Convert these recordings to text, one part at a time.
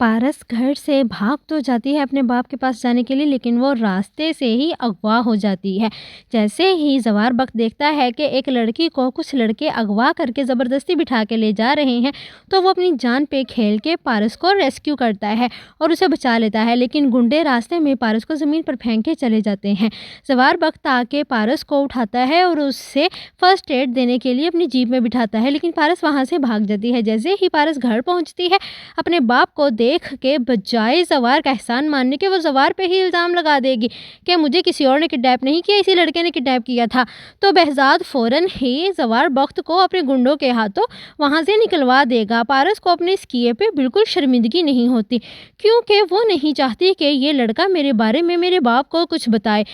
پارس گھر سے بھاگ تو جاتی ہے اپنے باپ کے پاس جانے کے لیے، لیکن وہ راستے سے ہی اغوا ہو جاتی ہے۔ جیسے ہی زوار بخت دیکھتا ہے کہ ایک لڑکی کو کچھ لڑکے اغوا کر کے زبردستی بٹھا کے لے جا رہے ہیں، تو وہ اپنی جان پہ کھیل کے پارس کو ریسکیو کرتا ہے اور اسے بچا لیتا ہے، لیکن گنڈے راستے میں پارس کو زمین پر پھینک کے چلے جاتے ہیں۔ زوار بخت آ کے پارس کو اٹھاتا ہے اور اسے فرسٹ ایڈ دینے کے لیے اپنی جیپ میں بٹھاتا ہے، لیکن پارس وہاں سے بھاگ جاتی ہے۔ جیسے ہی پارس گھر پہنچتی ہے، اپنے باپ کو دیکھ کے بجائے زوار کا احسان ماننے کے وہ زوار پہ ہی الزام لگا دے گی کہ مجھے کسی اور نے کڈنیپ نہیں کیا، اسی لڑکے نے کڈنیپ کیا تھا۔ تو بہزاد فوراً ہی زوار بخت کو اپنے گنڈوں کے ہاتھوں وہاں سے نکلوا دے گا۔ پارس کو اپنے اس کیے پہ بالکل شرمندگی نہیں ہوتی، کیونکہ وہ نہیں چاہتی کہ یہ لڑکا میرے بارے میں میرے باپ کو کچھ بتائے۔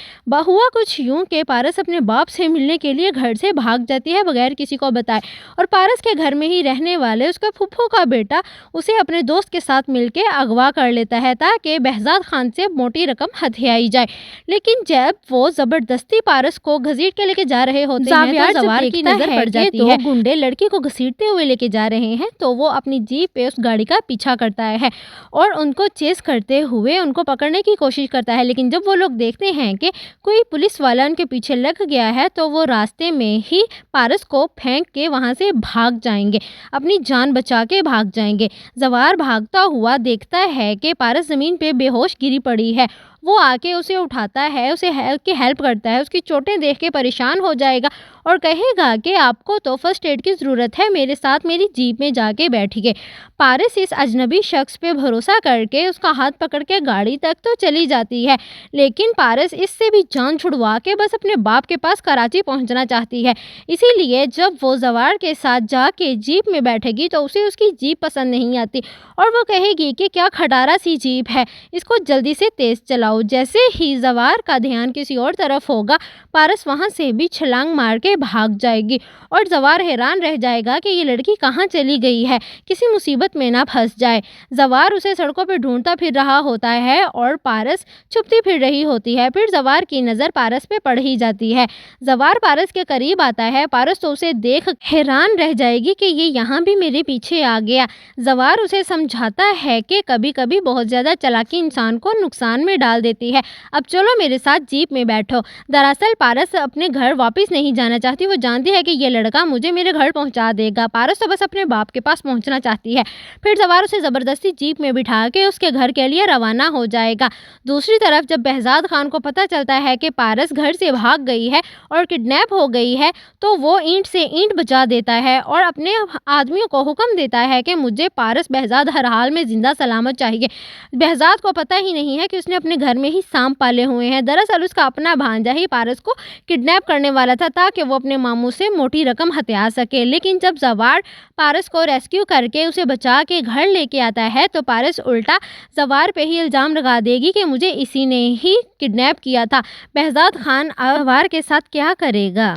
ہوا کچھ یوں کہ پارس اپنے باپ سے ملنے کے لیے گھر سے بھاگ جاتی ہے بغیر کسی کو بتائے، اور پارس کے گھر میں ہی رہنے والے اس کا پھپھو کا بیٹا اسے اپنے دوست کے ساتھ مل کے اغوا کر لیتا ہے تاکہ بہزاد خان سے موٹی رقم ہتھیائی جائے۔ لیکن جب وہ زبردستی پارس کو گھسیٹ کے لے کے جا رہے ہوتے ہیں تو زوار کی نظر پڑ جاتی ہے گنڈے لڑکی کو گھسیٹتے ہوئے لے کے جا رہے ہیں، تو وہ اپنی جیپ پہ اس گاڑی کا پیچھا کرتا ہے اور ان کو چیز کرتے ہوئے ان کو پکڑنے کی کوشش کرتا ہے۔ لیکن جب وہ لوگ دیکھتے ہیں کہ کوئی پولیس والا ان کے پیچھے لگ گیا ہے تو وہ راستے میں ہی پارس کو پھینک کے وہاں سے بھاگ جائیں گے، اپنی جان بچا کے بھاگ جائیں گے۔ زوار بھاگتا ہوا دیکھتا ہے کہ پارس زمین پہ بے ہوش گری پڑی ہے۔ وہ آ کے اسے اٹھاتا ہے، اسے ہیلپ کرتا ہے، اس کی چوٹیں دیکھ کے پریشان ہو جائے گا اور کہے گا کہ آپ کو تو فرسٹ ایڈ کی ضرورت ہے، میرے ساتھ میری جیپ میں جا کے بیٹھیے۔ پارس اس اجنبی شخص پہ بھروسہ کر کے اس کا ہاتھ پکڑ کے گاڑی تک تو چلی جاتی ہے، لیکن پارس اس سے بھی جان چھڑوا کے بس اپنے باپ کے پاس کراچی پہنچنا چاہتی ہے۔ اسی لیے جب وہ زوار کے ساتھ جا کے جیپ میں بیٹھے گی تو اسے اس کی جیپ پسند نہیں آتی اور وہ کہے گی کہ کیا کھٹارا سی جیپ ہے، اس کو جلدی سے تیز چلاؤ۔ جیسے ہی زوار کا دھیان کسی اور طرف ہوگا، پارس وہاں سے بھی چھلانگ مار کے بھاگ جائے گی اور زوار حیران رہ جائے گا کہ یہ لڑکی کہاں چلی گئی ہے، کسی مصیبت میں نہ پھنس جائے۔ زوار اسے سڑکوں پہ ڈھونڈتا پھر رہا ہوتا ہے اور پارس چھپتی پھر رہی ہوتی ہے۔ پھر زوار کی نظر پارس پہ پڑ ہی جاتی ہے۔ زوار پارس کے قریب آتا ہے، پارس تو اسے دیکھ حیران رہ جائے گی کہ یہ یہاں بھی میرے پیچھے آ گیا۔ زوار اسے سمجھاتا ہے کہ کبھی کبھی بہت زیادہ چالاکی انسان کو نقصان میں ڈال دیتی ہے، اب چلو میرے ساتھ جیپ میں بیٹھو۔ دراصل پارس اپنے گھر واپس نہیں جانا چاہتی، وہ جانتی ہے کہ یہ لڑکا مجھے میرے گھر پہنچا دے گا۔ پارس تو بس اپنے باپ کے پاس پہنچنا چاہتی ہے۔ پھر زوار اسے زبردستی جیپ میں بٹھا کے اس کے گھر کے لیے روانہ ہو جائے گا۔ دوسری طرف جب بہزاد خان کو پتہ چلتا ہے کہ پارس گھر سے بھاگ گئی ہے اور کڈنیپ ہو گئی ہے، تو وہ اینٹ سے اینٹ بجا دیتا ہے اور اپنے آدمیوں کو حکم دیتا ہے کہ مجھے پارس بہزاد ہر حال میں زندہ سلامت چاہیے۔ بہزاد کو پتہ ہی نہیں ہے کہ اس نے اپنے گھر میں ہی سانپ پالے ہوئے ہیں، دراصل اس کا اپنا بھانجا ہی پارس کو کڈنیپ کرنے والا تھا تاکہ وہ اپنے ماموں سے موٹی رقم ہتھیا سکے۔ لیکن جب زوار پارس کو ریسکیو کر کے اسے بچا کے گھر لے کے آتا ہے تو پارس الٹا زوار پہ ہی الزام لگا دے گی کہ مجھے اسی نے ہی کڈنیپ کیا تھا۔ بہزاد خان زوار کے ساتھ کیا کرے گا؟